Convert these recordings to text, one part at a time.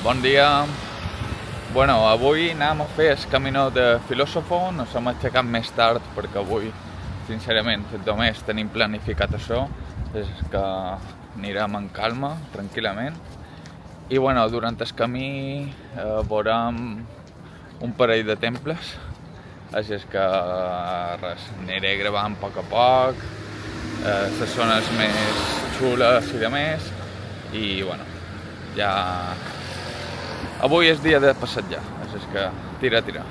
Bon dia. Bueno, avui anem a fer el Camino de Filòsofo. Ens hem aixecat més tard perquè avui, sincerament, només tenim planificat això. És que anirem en calma, tranquil·lament. I bueno, durant el camí veurem un parell de temples. Així és que res, aniré gravant a poc, les zones més xules i de més. I bueno, ja... Avui és dia de passejar, així és que tira.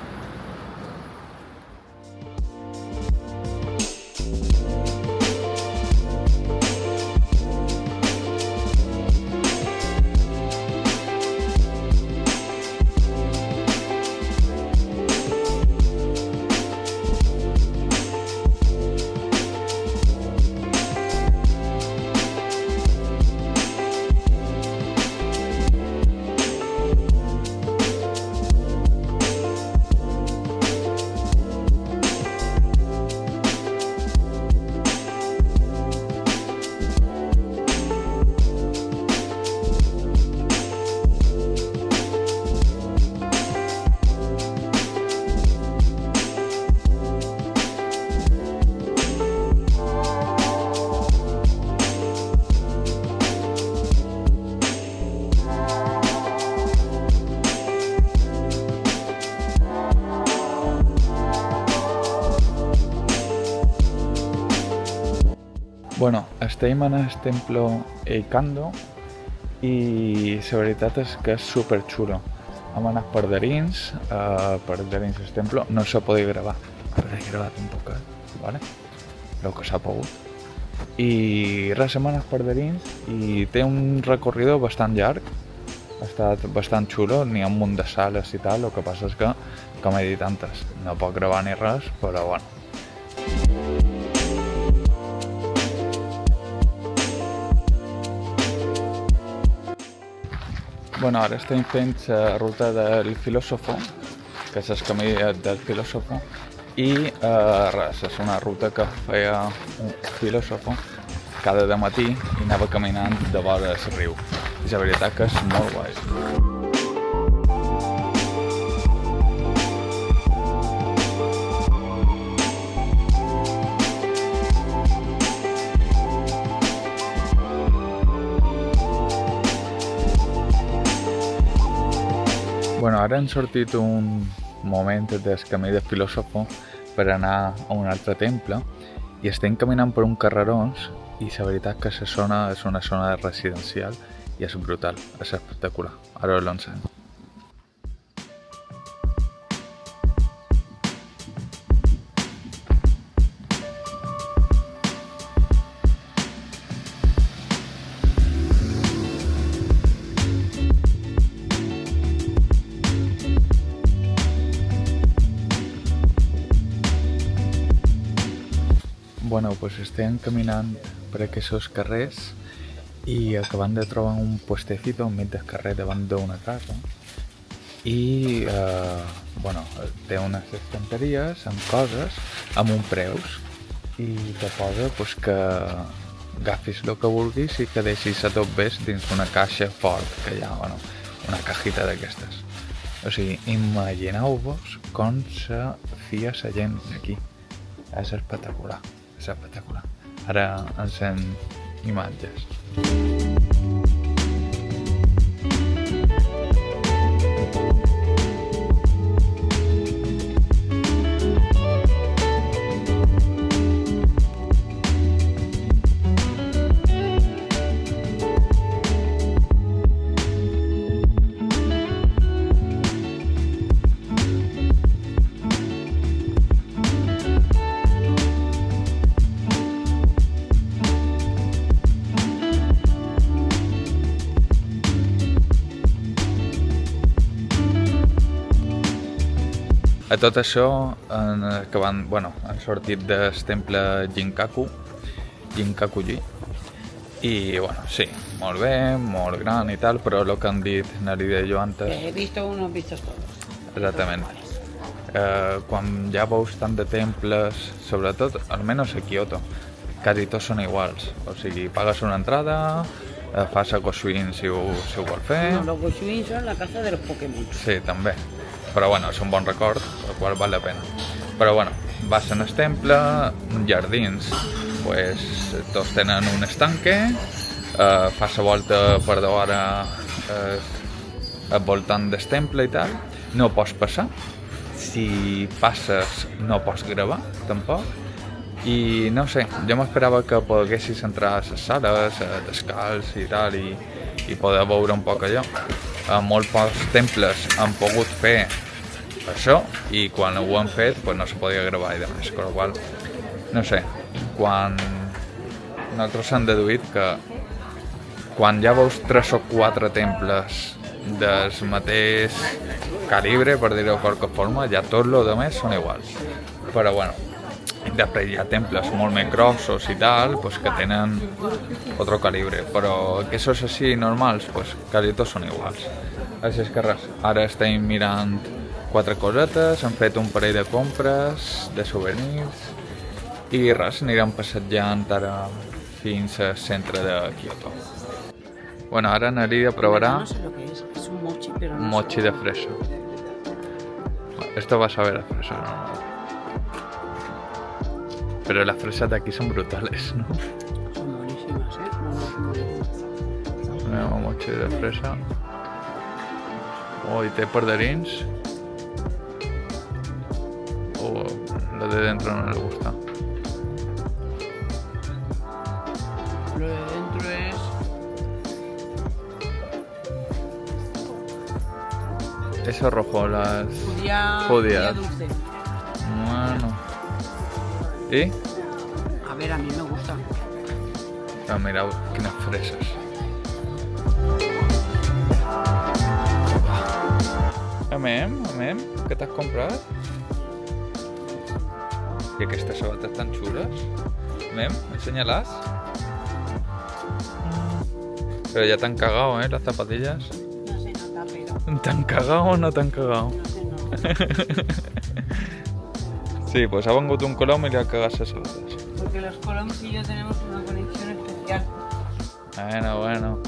Bueno, estem en el templo Eikando i la veritat és que és superxulo. Hem anat per dins el templo, no se podia gravar, però he gravat un poc, ¿vale? Lo que s'ha pogut. I res, hem anat per dins i té un recorrido bastant llarg, ha estat bastant xulo, n'hi ha un munt de sales i tal, el que passa és que, com he dit antes, no pot gravar ni res, però bueno. Bueno, ara estem fent la ruta del filòsofo, que és el camí del filòsofo, i res, és una ruta que feia un filòsofo cada dematí i anava caminant de vora el riu. I la veritat que és molt guai. Bueno, ara hem sortit un moment del camí del filòsofo per anar a un altre temple i estem caminant per un carrerons i la veritat que la zona és una zona residencial i és brutal, és espectacular. Ara us l'ensenyo. Bueno, doncs estem caminant per aquests carrers i acabant de trobar un puestecito enmig del carrer davant d'una casa i bueno, té unes estanteries amb coses amb un preus i te posa pues, que agafis el que vulguis i que deixis a tot bes dins una caixa fort que hi ha, bueno, una cajita d'aquestes. O sigui, imagineu-vos com se fia la gent d'aquí. És espectacular. És espectacular. Ara encén imatges. A tot això han sortit del temple Jinkakuji i bueno, sí, molt bé, molt gran i tal, però el que han dit Narida i jo antes... He visto unos, vistos todos. Exactament. Quan ja veus tant de temples, sobretot, almenys a Kyoto, quasi tots són iguals. O sigui, pagues una entrada, Fas a Goshuin si ho vol fer. No, los Goshuin son la casa de los Pokémon. Sí, també. Però bueno, és un bon record, el qual val la pena. Però bueno, vas en el temple, jardins, pues, tots tenen un estanque, fas la volta per d'hora al voltant del temple i tal, no pots passar, si passes no pots gravar tampoc, i no sé, jo m'esperava que poguessis entrar a les sales, descalç i tal, i poder veure un poc allò. A molts pocs temples han pogut fer això, i quan ho han fet pues no se podia gravar i demés, amb la qual no sé, quan nosaltres hem deduït que quan ja veus 3 o 4 temples del mateix calibre, per dir-ho de qualque forma, ja tot lo demés són iguals. Però bueno, després hi ha temples molt més grossos i tal, pues, que tenen otro calibre, però que esos així normals, pues, quasi tots són iguals. Així és que res, ara estem mirant 4 cosetes, hem fet un parell de compres, de souvenirs, i res, anirem passejant ara fins al centre de Kyoto. Bueno, ara Nerida provarà No sé lo que es un mochi, pero no mochi de fresa. Esto vas a ver a fresa, ¿no? Pero las fresas de aquí son brutales, ¿no? son buenísimas, ¿eh? Son buenísimas. Tenemos mochi de fresa. Oh, y té perderins. Oh, lo de dentro no le gusta. Lo de dentro es... Eso rojo, las judía judías. dulce. Bueno. ¿Y? A ver, a mí me gusta. Ah, mira, quines freses. Amem, què t'has comprat? I aquestes sabates tan xules? Amem, ensenya-les. Pero ya te han cagado, las zapatillas. No se nota, pero... ¿Te han cagado o no te han cagado? No se nota. Sí, pues ha vengut un colom y le ha cagado las sabates. Porque los Coloms y yo tenemos una conexión especial. Bueno.